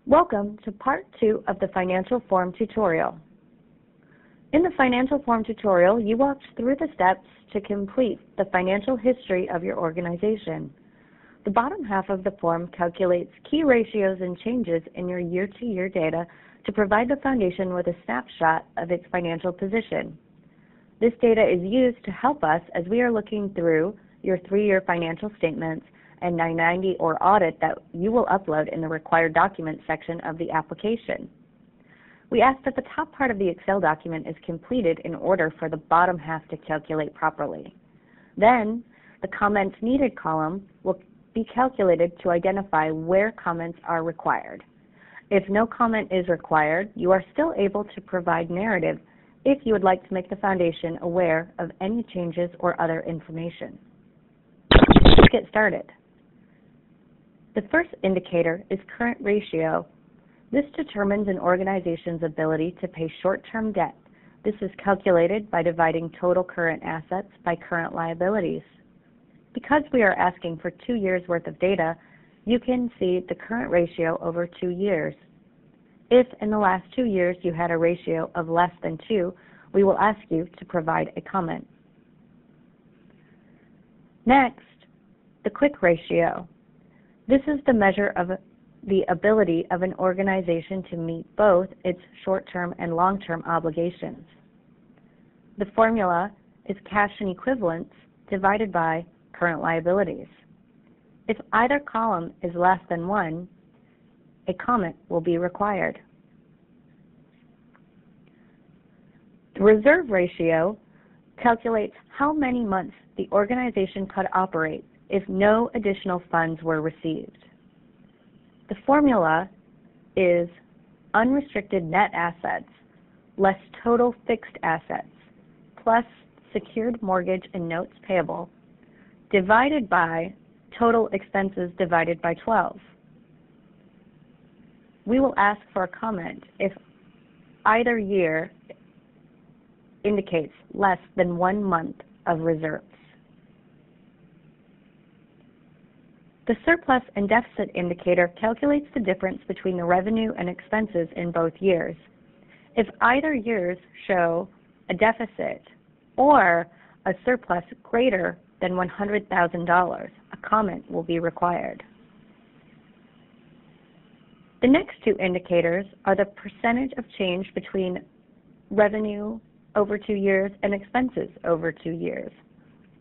Welcome to Part 2 of the Financial Form tutorial. In the Financial Form tutorial, you walked through the steps to complete the financial history of your organization. The bottom half of the form calculates key ratios and changes in your year-to-year data to provide the foundation with a snapshot of its financial position. This data is used to help us as we are looking through your 3-year financial statements and 990 or audit that you will upload in the required documents section of the application. We ask that the top part of the Excel document is completed in order for the bottom half to calculate properly. Then, the comments needed column will be calculated to identify where comments are required. If no comment is required, you are still able to provide narrative if you would like to make the foundation aware of any changes or other information. Let's get started. The first indicator is current ratio. This determines an organization's ability to pay short-term debt. This is calculated by dividing total current assets by current liabilities. Because we are asking for 2 years' worth of data, you can see the current ratio over 2 years. If in the last 2 years you had a ratio of less than 2, we will ask you to provide a comment. Next, the quick ratio. This is the measure of the ability of an organization to meet both its short-term and long-term obligations. The formula is cash and equivalents divided by current liabilities. If either column is less than 1, a comment will be required. The reserve ratio calculates how many months the organization could operate if no additional funds were received. The formula is unrestricted net assets less total fixed assets plus secured mortgage and notes payable divided by total expenses divided by 12. We will ask for a comment if either year indicates less than 1 month of reserves. The surplus and deficit indicator calculates the difference between the revenue and expenses in both years. If either years show a deficit or a surplus greater than $100,000, a comment will be required. The next 2 indicators are the percentage of change between revenue over 2 years and expenses over 2 years.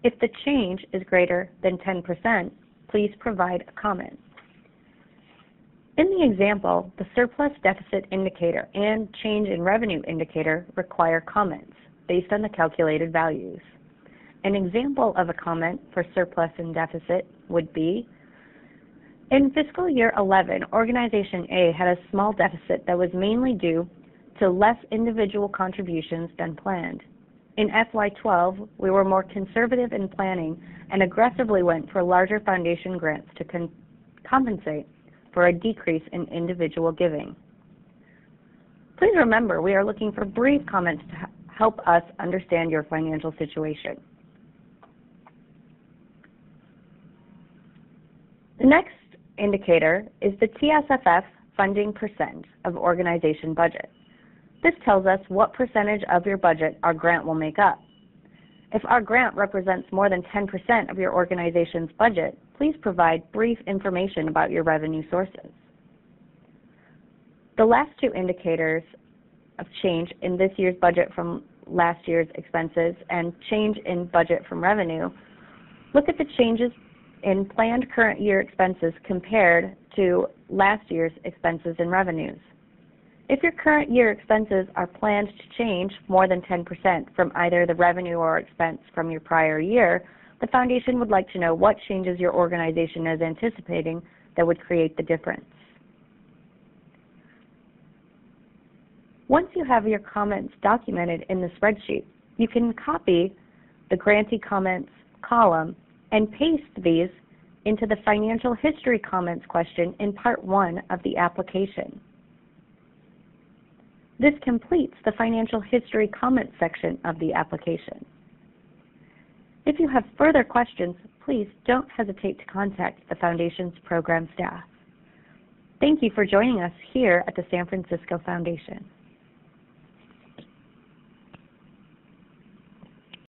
If the change is greater than 10%, please provide a comment. In the example, the surplus deficit indicator and change in revenue indicator require comments based on the calculated values. An example of a comment for surplus and deficit would be, in fiscal year 11, Organization A had a small deficit that was mainly due to less individual contributions than planned. In FY12, we were more conservative in planning and aggressively went for larger foundation grants to compensate for a decrease in individual giving. Please remember, we are looking for brief comments to help us understand your financial situation. The next indicator is the TSFF funding percent of organization budget. This tells us what percentage of your budget our grant will make up. If our grant represents more than 10% of your organization's budget, please provide brief information about your revenue sources. The last 2 indicators of change in this year's budget from last year's expenses and change in budget from revenue, look at the changes in planned current year expenses compared to last year's expenses and revenues. If your current year expenses are planned to change more than 10% from either the revenue or expense from your prior year, the foundation would like to know what changes your organization is anticipating that would create the difference. Once you have your comments documented in the spreadsheet, you can copy the grantee comments column and paste these into the financial history comments question in Part 1 of the application. This completes the financial history comments section of the application. If you have further questions, please don't hesitate to contact the Foundation's program staff. Thank you for joining us here at the San Francisco Foundation.